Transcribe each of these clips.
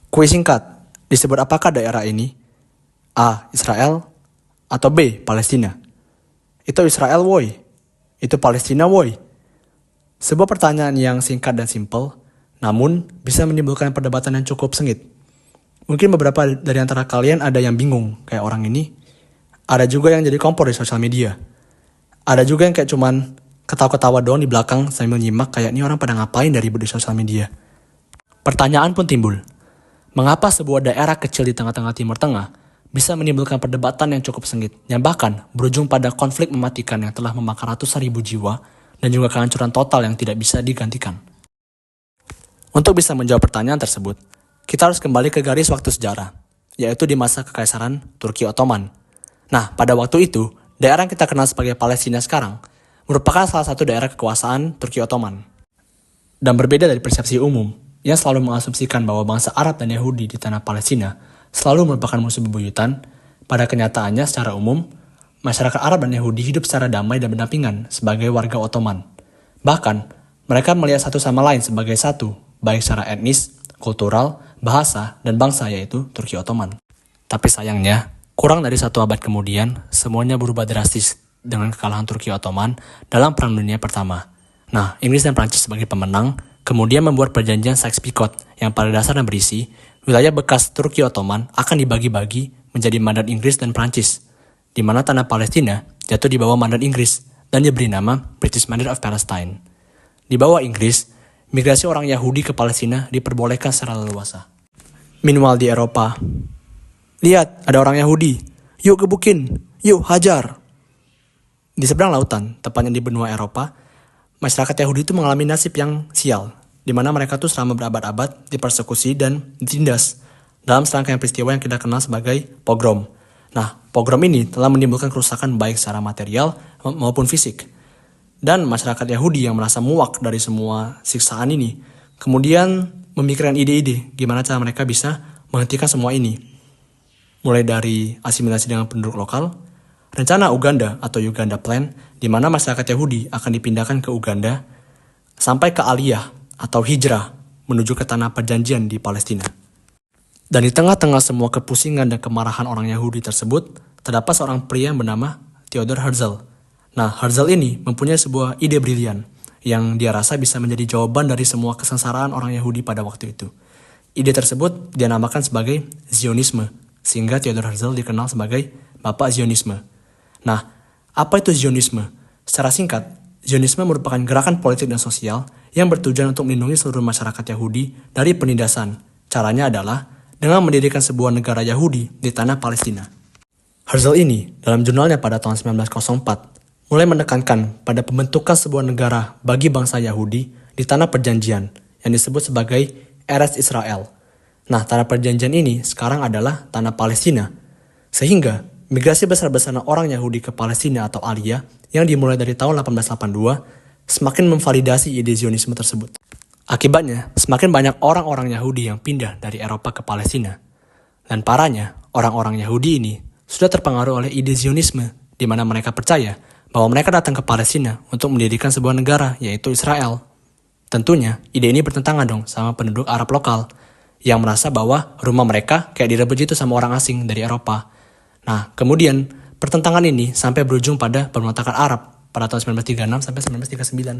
Kuis singkat, disebut apakah daerah ini? A. Israel atau B. Palestina? Itu Israel woi, itu Palestina woi. Sebuah pertanyaan yang singkat dan simpel, namun bisa menimbulkan perdebatan yang cukup sengit. Mungkin beberapa dari antara kalian ada yang bingung kayak orang ini. Ada juga yang jadi kompor di sosial media. Ada juga yang kayak cuman ketawa-ketawa doang di belakang sambil nyimak kayak ini orang pada ngapain dari di sosial media. Pertanyaan pun timbul. Mengapa sebuah daerah kecil di tengah-tengah Timur Tengah bisa menimbulkan perdebatan yang cukup sengit, yang bahkan berujung pada konflik mematikan yang telah memakan ratusan ribu jiwa dan juga kehancuran total yang tidak bisa digantikan? Untuk bisa menjawab pertanyaan tersebut, kita harus kembali ke garis waktu sejarah, yaitu di masa Kekaisaran Turki Ottoman. Nah, pada waktu itu, daerah yang kita kenal sebagai Palestina sekarang merupakan salah satu daerah kekuasaan Turki Ottoman. Dan berbeda dari persepsi umum, yang selalu mengasumsikan bahwa bangsa Arab dan Yahudi di tanah Palestina selalu merupakan musuh bebuyutan, pada kenyataannya secara umum, masyarakat Arab dan Yahudi hidup secara damai dan berdampingan sebagai warga Ottoman. Bahkan, mereka melihat satu sama lain sebagai satu, baik secara etnis, kultural, bahasa, dan bangsa yaitu Turki Ottoman. Tapi sayangnya, kurang dari satu abad kemudian, semuanya berubah drastis dengan kekalahan Turki Ottoman dalam Perang Dunia Pertama. Nah, Inggris dan Prancis sebagai pemenang, kemudian membuat perjanjian Sykes-Picot yang pada dasarnya berisi, wilayah bekas Turki Ottoman akan dibagi-bagi menjadi mandat Inggris dan Prancis, di mana tanah Palestina jatuh di bawah mandat Inggris dan diberi nama British Mandate of Palestine. Di bawah Inggris, migrasi orang Yahudi ke Palestina diperbolehkan secara leluasa. Minimal di Eropa, lihat ada orang Yahudi, yuk gebukin, yuk hajar. Di seberang lautan, tepatnya di benua Eropa, masyarakat Yahudi itu mengalami nasib yang sial, di mana mereka tuh selama berabad-abad dipersekusi dan ditindas dalam serangkaian peristiwa yang kita kenal sebagai pogrom. Nah, pogrom ini telah menimbulkan kerusakan baik secara material maupun fisik. Dan masyarakat Yahudi yang merasa muak dari semua siksaan ini, kemudian memikirkan ide-ide gimana cara mereka bisa menghentikan semua ini. Mulai dari asimilasi dengan penduduk lokal, rencana Uganda atau Uganda Plan, di mana masyarakat Yahudi akan dipindahkan ke Uganda, sampai ke Aliyah atau hijrah menuju ke tanah perjanjian di Palestina. Dan di tengah-tengah semua kepusingan dan kemarahan orang Yahudi tersebut, terdapat seorang pria yang bernama Theodor Herzl. Nah, Herzl ini mempunyai sebuah ide brilian yang dia rasa bisa menjadi jawaban dari semua kesengsaraan orang Yahudi pada waktu itu. Ide tersebut dia namakan sebagai Zionisme, sehingga Theodor Herzl dikenal sebagai Bapak Zionisme. Nah, apa itu Zionisme? Secara singkat, Zionisme merupakan gerakan politik dan sosial yang bertujuan untuk melindungi seluruh masyarakat Yahudi dari penindasan. Caranya adalah dengan mendirikan sebuah negara Yahudi di tanah Palestina. Herzl ini, dalam jurnalnya pada tahun 1904, mulai menekankan pada pembentukan sebuah negara bagi bangsa Yahudi di tanah perjanjian yang disebut sebagai Eretz Israel. Nah, tanah perjanjian ini sekarang adalah tanah Palestina. Sehingga, migrasi besar-besaran orang Yahudi ke Palestina atau Aliyah yang dimulai dari tahun 1882 semakin memvalidasi ide Zionisme tersebut. Akibatnya, semakin banyak orang-orang Yahudi yang pindah dari Eropa ke Palestina. Dan parahnya, orang-orang Yahudi ini sudah terpengaruh oleh ide Zionisme, di mana mereka percaya bahwa mereka datang ke Palestina untuk mendirikan sebuah negara, yaitu Israel. Tentunya, ide ini bertentangan dong sama penduduk Arab lokal, yang merasa bahwa rumah mereka kayak direbut itu sama orang asing dari Eropa. Nah, kemudian, pertentangan ini sampai berujung pada pemberontakan Arab pada tahun 1936 sampai 1939.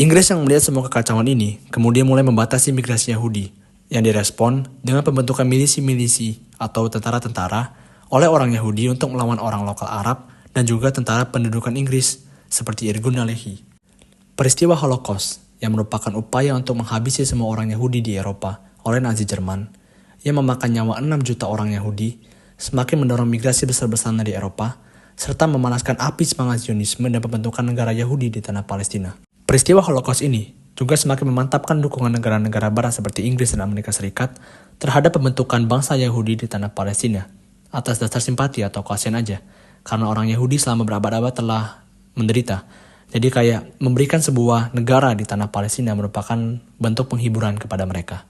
Inggris yang melihat semua kekacauan ini, kemudian mulai membatasi migrasi Yahudi, yang direspon dengan pembentukan milisi-milisi atau tentara-tentara oleh orang Yahudi untuk melawan orang lokal Arab dan juga tentara pendudukan Inggris, seperti Irgun dan Lehi. Peristiwa Holocaust, yang merupakan upaya untuk menghabisi semua orang Yahudi di Eropa oleh Nazi Jerman, yang memakan nyawa 6 juta orang Yahudi, semakin mendorong migrasi besar-besaran dari Eropa, serta memanaskan api semangat Zionisme dan pembentukan negara Yahudi di tanah Palestina. Peristiwa Holocaust ini juga semakin memantapkan dukungan negara-negara barat seperti Inggris dan Amerika Serikat terhadap pembentukan bangsa Yahudi di tanah Palestina atas dasar simpati atau kasihan aja, karena orang Yahudi selama berabad-abad telah menderita. Jadi kayak memberikan sebuah negara di tanah Palestina merupakan bentuk penghiburan kepada mereka.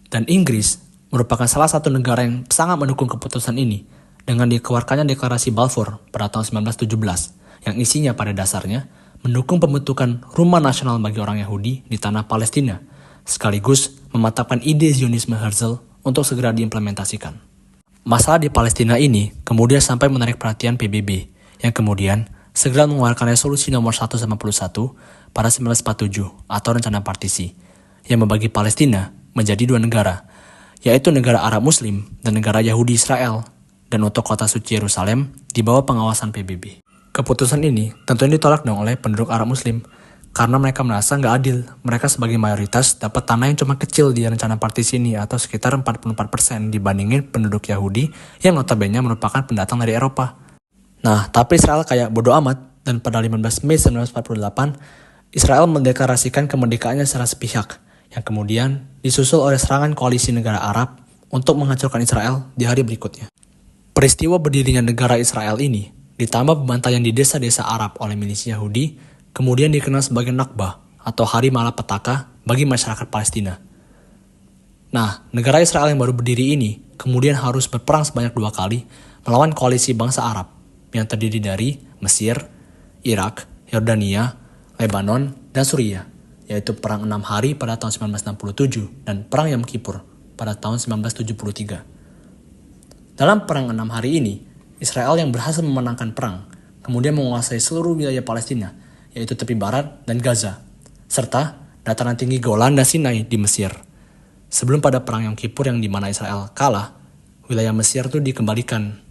Dan Inggris merupakan salah satu negara yang sangat mendukung keputusan ini dengan dikeluarkannya deklarasi Balfour pada tahun 1917 yang isinya pada dasarnya mendukung pembentukan rumah nasional bagi orang Yahudi di tanah Palestina, sekaligus memantapkan ide Zionisme Herzl untuk segera diimplementasikan. Masalah di Palestina ini kemudian sampai menarik perhatian PBB, yang kemudian segera mengeluarkan resolusi nomor 191 pada 1947 atau rencana partisi, yang membagi Palestina menjadi dua negara, yaitu negara Arab Muslim dan negara Yahudi Israel, dan untuk kota suci Yerusalem di bawah pengawasan PBB. Keputusan ini tentunya ditolak dong oleh penduduk Arab Muslim, karena mereka merasa nggak adil. Mereka sebagai mayoritas dapat tanah yang cuma kecil di rencana partisi ini atau sekitar 44% dibandingin penduduk Yahudi yang notabene merupakan pendatang dari Eropa. Nah, tapi Israel kayak bodo amat, dan pada 15 Mei 1948, Israel mendeklarasikan kemerdekaannya secara sepihak, yang kemudian disusul oleh serangan koalisi negara Arab untuk menghancurkan Israel di hari berikutnya. Peristiwa berdirinya negara Israel ini, ditambah pembantaian di desa-desa Arab oleh milisi Yahudi, kemudian dikenal sebagai Nakbah atau Hari Malapetaka bagi masyarakat Palestina. Nah, negara Israel yang baru berdiri ini kemudian harus berperang sebanyak 2 kali melawan koalisi bangsa Arab yang terdiri dari Mesir, Irak, Yordania, Lebanon, dan Suriah, yaitu Perang 6 Hari pada tahun 1967 dan Perang Yom Kippur pada tahun 1973. Dalam Perang 6 Hari ini, Israel yang berhasil memenangkan perang kemudian menguasai seluruh wilayah Palestina, yaitu tepi barat dan Gaza, serta dataran tinggi Golan dan Sinai di Mesir. Sebelum pada Perang Yom Kippur yang dimana Israel kalah, wilayah Mesir itu dikembalikan.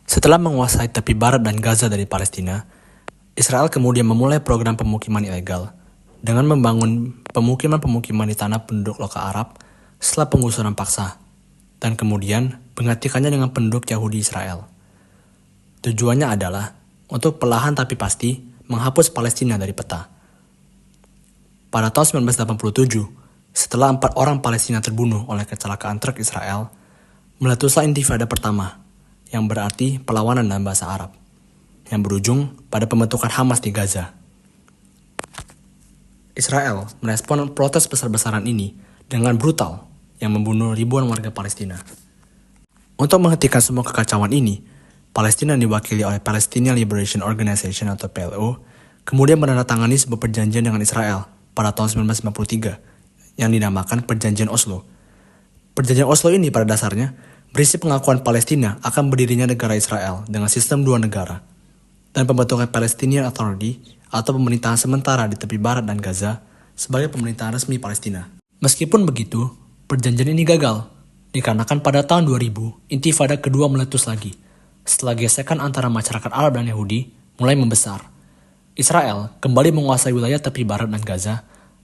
Setelah menguasai tepi barat dan Gaza dari Palestina, Israel kemudian memulai program pemukiman ilegal dengan membangun pemukiman-pemukiman di tanah penduduk lokal Arab setelah penggusuran paksa, dan kemudian menggantikannya dengan penduduk Yahudi Israel. Tujuannya adalah untuk perlahan tapi pasti menghapus Palestina dari peta. Pada tahun 1987, setelah 4 orang Palestina terbunuh oleh kecelakaan truk Israel, meletuslah Intifada pertama, yang berarti perlawanan dalam bahasa Arab, yang berujung pada pembentukan Hamas di Gaza. Israel merespon protes besar-besaran ini dengan brutal, yang membunuh ribuan warga Palestina. Untuk menghentikan semua kekacauan ini, Palestina diwakili oleh Palestinian Liberation Organization atau PLO, kemudian menandatangani sebuah perjanjian dengan Israel pada tahun 1953 yang dinamakan Perjanjian Oslo. Perjanjian Oslo ini pada dasarnya berisi pengakuan Palestina akan berdirinya negara Israel dengan sistem 2 negara, dan pembentukan Palestinian Authority atau pemerintahan sementara di tepi barat dan Gaza sebagai pemerintahan resmi Palestina. Meskipun begitu, perjanjian ini gagal, dikarenakan pada tahun 2000, Intifada kedua meletus lagi, setelah gesekan antara masyarakat Arab dan Yahudi mulai membesar. Israel kembali menguasai wilayah tepi barat dan Gaza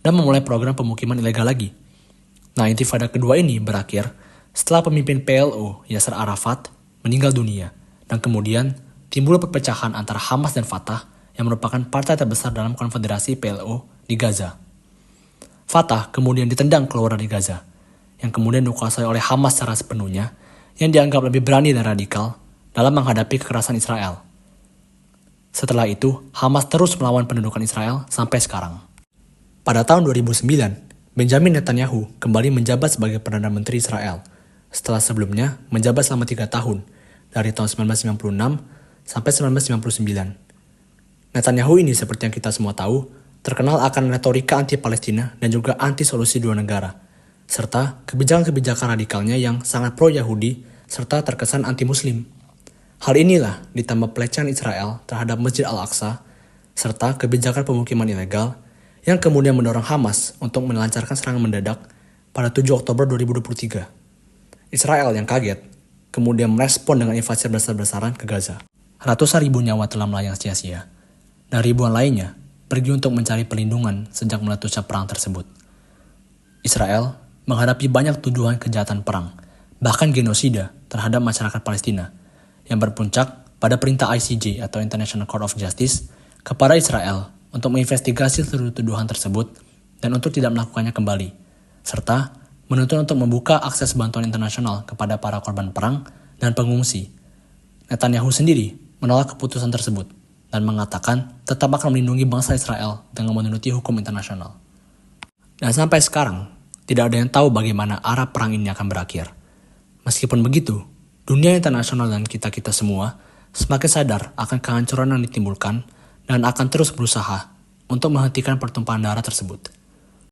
dan memulai program pemukiman ilegal lagi. Nah, Intifada kedua ini berakhir setelah pemimpin PLO Yasser Arafat meninggal dunia, dan kemudian timbul perpecahan antara Hamas dan Fatah yang merupakan partai terbesar dalam konfederasi PLO di Gaza. Fatah kemudian ditendang keluar dari Gaza, yang kemudian dikuasai oleh Hamas secara sepenuhnya, yang dianggap lebih berani dan radikal dalam menghadapi kekerasan Israel. Setelah itu, Hamas terus melawan pendudukan Israel sampai sekarang. Pada tahun 2009, Benjamin Netanyahu kembali menjabat sebagai Perdana Menteri Israel, setelah sebelumnya menjabat selama 3 tahun, dari tahun 1996 sampai 1999. Netanyahu ini, seperti yang kita semua tahu, terkenal akan retorika anti-Palestina dan juga anti-solusi 2 negara, serta kebijakan-kebijakan radikalnya yang sangat pro-Yahudi serta terkesan anti-Muslim. Hal inilah ditambah pelecehan Israel terhadap Masjid Al-Aqsa, serta kebijakan pemukiman ilegal yang kemudian mendorong Hamas untuk melancarkan serangan mendadak pada 7 Oktober 2023. Israel yang kaget kemudian merespon dengan invasi besar-besaran ke Gaza. Ratusan ribu nyawa telah melayang sia-sia, dan ribuan lainnya pergi untuk mencari perlindungan sejak meletusnya perang tersebut. Israel menghadapi banyak tuduhan kejahatan perang, bahkan genosida terhadap masyarakat Palestina, yang berpuncak pada perintah ICJ atau International Court of Justice kepada Israel untuk menginvestigasi seluruh tuduhan tersebut dan untuk tidak melakukannya kembali, serta menuntut untuk membuka akses bantuan internasional kepada para korban perang dan pengungsi. Netanyahu sendiri menolak keputusan tersebut dan mengatakan tetap akan melindungi bangsa Israel dengan menuruti hukum internasional. Dan sampai sekarang, tidak ada yang tahu bagaimana arah perang ini akan berakhir. Meskipun begitu, dunia internasional dan kita-kita semua semakin sadar akan kehancuran yang ditimbulkan dan akan terus berusaha untuk menghentikan pertumpahan darah tersebut.